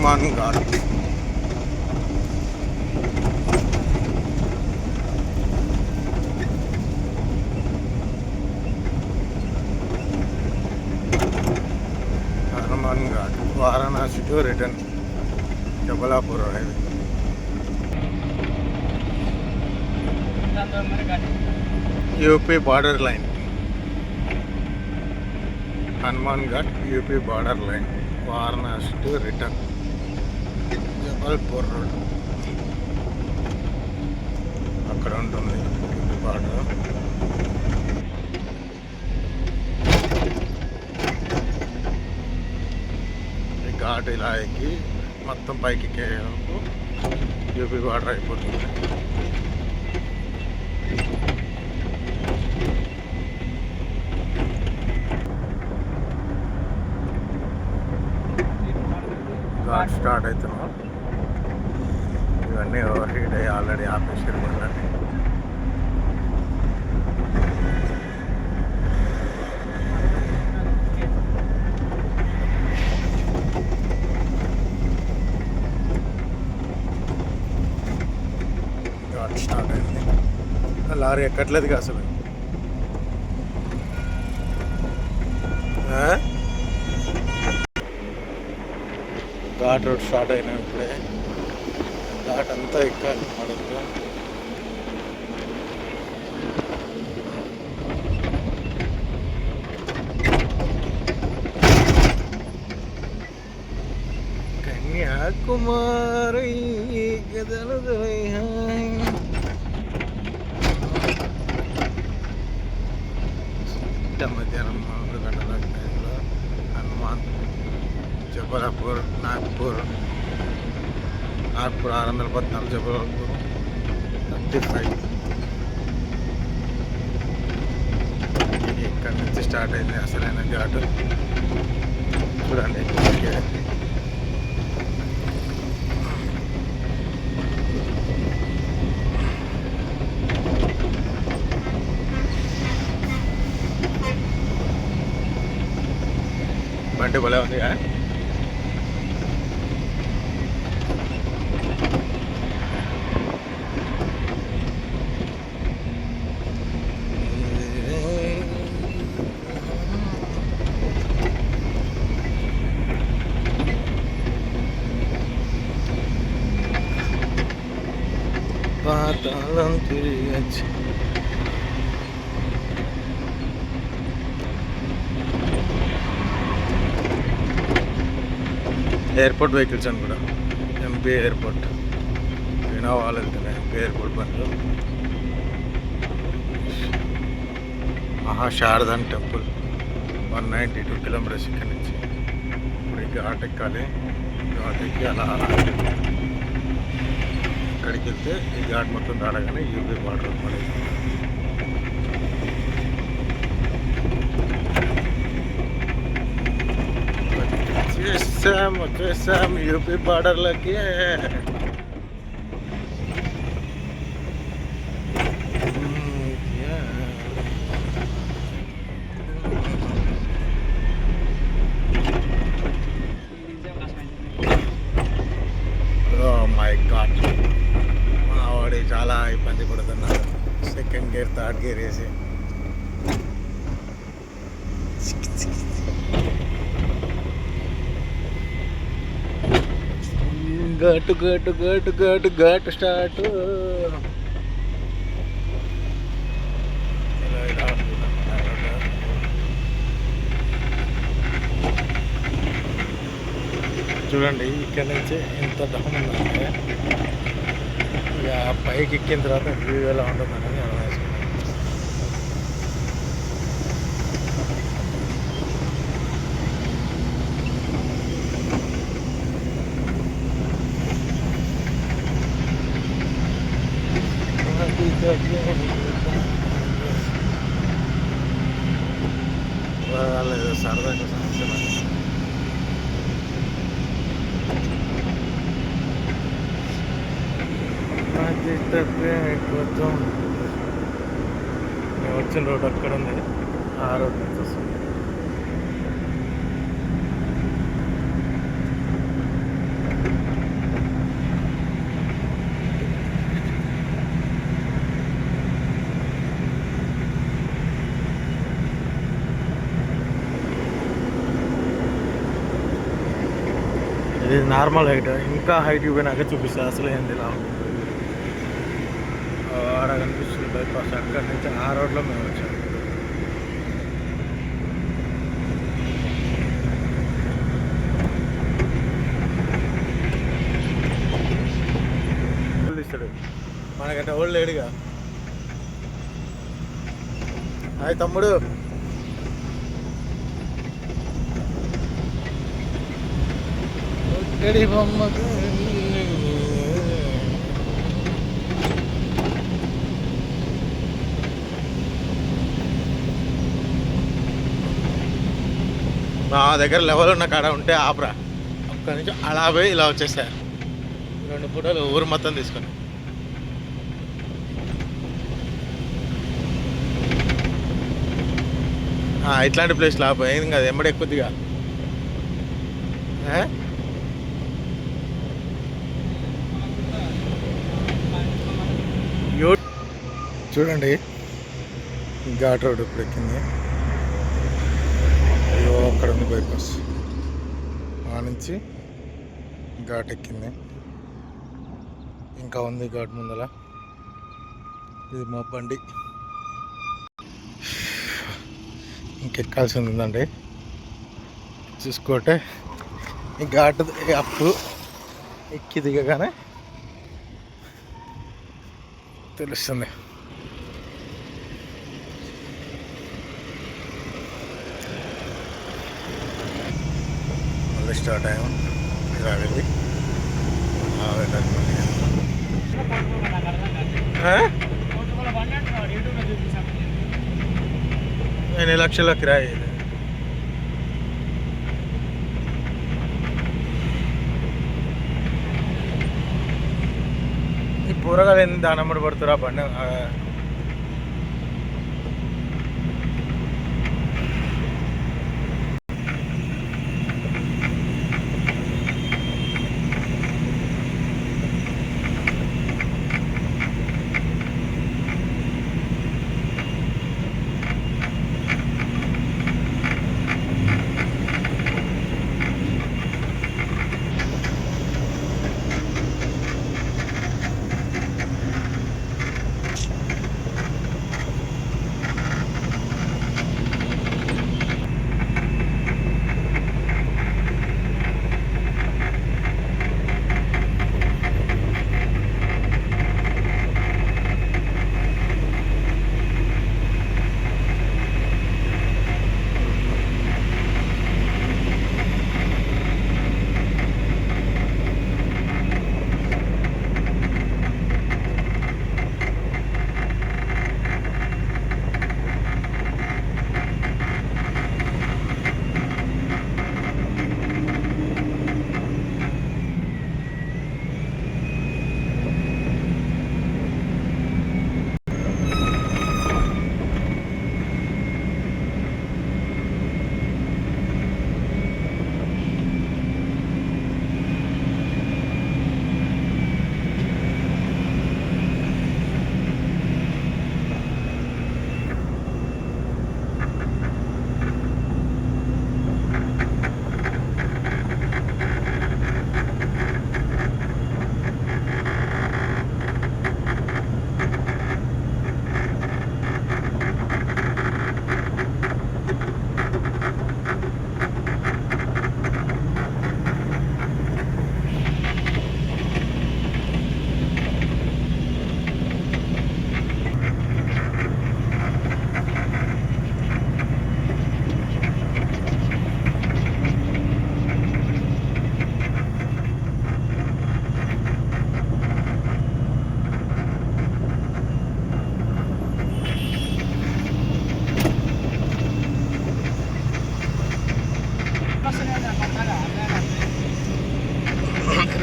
Hanuman Ghat. Hanuman Ghat Varanasi to return Jabalpur highway. UP border line. Hanuman Ghat UP border line Varanasi to return Jabalpur road. అక్కడ ఉంటుంది UP border. ఈ ఘాట్ ఇలా ఎక్కి మొత్తం పైకి ఎక్కేందుకు యూపీ బార్డర్ అయిపోతుంది. ఘాట్ స్టార్ట్ అవుతున్నాం. ఇవన్నీ ఓవర్ హీట్ అయ్యి ఆల్రెడీ ఆపేసారు బండి. ఘాట్ స్టార్ట్ అయింది. లారీ ఎక్కట్లేదు కదా అసలు. ఘాట్ రోడ్ స్టార్ట్ అయినా ఇప్పుడే. ఘాట్ అంతా ఎక్కాలి మడుగుగా. కన్యాకుమారి గదలు మధ్యాహ్నం 3 గంటల టైంలో హనుమాన్ జబలాపూర్ నాగ్పూర్ 614 జబలాపూర్ 35. ఇక్కడి నుంచి స్టార్ట్ అయింది అసలైన ఘాట్. చూడండి బండి భలే ఉంది. పాతాళం తిరిగచ్చు. ఎయిర్పోర్ట్ వెహికల్స్ అని కూడా ఎంపీ ఎయిర్పోర్ట్ ఇన్నోవాలు వెళ్తున్నాయి. ఎంపీ ఎయిర్పోర్ట్ బండ్లు. శారదాన్ టెంపుల్ 192 కిలోమీటర్స్ ఇక్కడి నుంచి. ఇప్పుడు ఈ ఘాట్ ఎక్కాలి. ఘాట్ ఎక్కి అలా ఇక్కడికి వెళ్తే ఈ ఘాట్ మొత్తం దాడగానే యూపీ బార్డర్ పడేది. వచ్చేసాం యూపీ బార్డర్లకి. మై గాడ్, మా వాడి చాలా ఇబ్బంది పడుతున్నారు. సెకండ్ గేర్ థర్డ్ గేర్ వేసి ఘాటు ఘాటు ఘాటు ఘాటు ఘాటు స్టార్ట్. చూడండి ఇక్కడ నుంచి ఎంత డౌన్ ఉందంటే ఇక పైకి ఎక్కిన తర్వాత వ్యూ ఎలా ఉంటుందని సరదాగా సమస్య. కొంచెం వచ్చిన రోడ్ అక్కడ ఉంది, ఆ రోడ్ నుంచి వస్తుంది. ఇది నార్మల్ హైట్, ఇంకా హైట్ పోయినాక చూపిస్తుంది అసలు ఏంది ఇలా ఆడ కనిపిస్తుంది బైపాస్. అక్కడి నుంచి ఆ రోడ్లో మేము వచ్చాము. తీస్తాడు మనకంటే ఓల్డ్ లేడుగా. హాయ్ తమ్ముడు. బొమ్మకు మా దగ్గర లెవెల్ ఉన్న కాడ ఉంటే ఆపరా, ఒక్క నుంచి అలా పోయి ఇలా వచ్చేసారు. 2 ఫోటోలు ఊరు మొత్తం తీసుకొని. ఇట్లాంటి ప్లేస్లో ఆపోయి ఏం కాదు, ఎమ్మడే కొద్దిగా చూడండి ఘాట్ రోడ్ ఇప్పుడు ఎక్కింది. అయ్యో అక్కడ ఉంది బైపాస్, ఆ నుంచి ఘాట్ ఎక్కింది. ఇంకా ఉంది ఘాట్ ముందల. ఇది మా బండి ఇంకెక్కాల్సి ఉందండి. చూసుకోటే ఈ ఘాట్ అప్పుడు ఎక్కి దిగగానే తెలుస్తుంది. మళ్ళీ స్టార్ట్ అయ్యాము. ఇలా వెళ్ళి నేను లక్షల కిరాయి. ఈ పూరగాలు ఏంది దానమ్మడి పడుతురా బండి.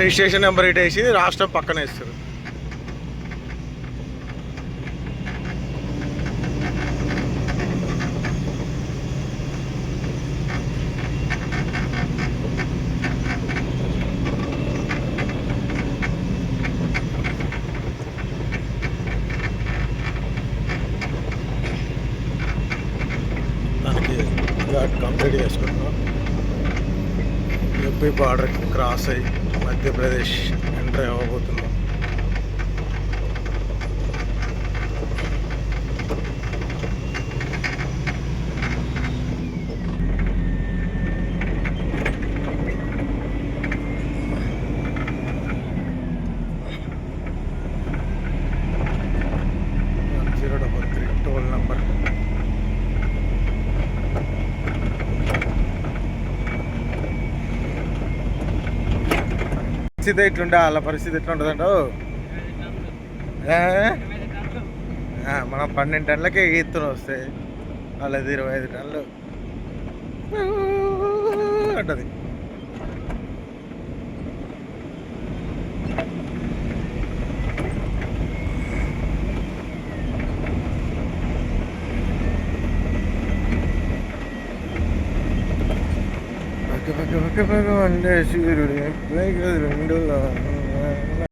రిజిస్ట్రేషన్ నెంబర్ ఇటు వేసి రాష్ట్రం పక్కన వేస్తారు. దానికి ఘాట్ కంప్లీట్ చేసుకుంటున్నాం. యూపీ బార్డర్ క్రాస్ అయ్యి మధ్యప్రదేశ్ ఎంటర్ అవ్వబోతున్నాం. Toll number. పరిస్థితి ఎట్లుండే వాళ్ళ పరిస్థితి ఎట్లుంటుందంటో. మనం 12 టన్నులకే ఈత్తున వస్తాయి, వాళ్ళది 25 టన్నులు అంటది. పక్క పక్క పక్క పక్క వండే సూర్యుడు రెండు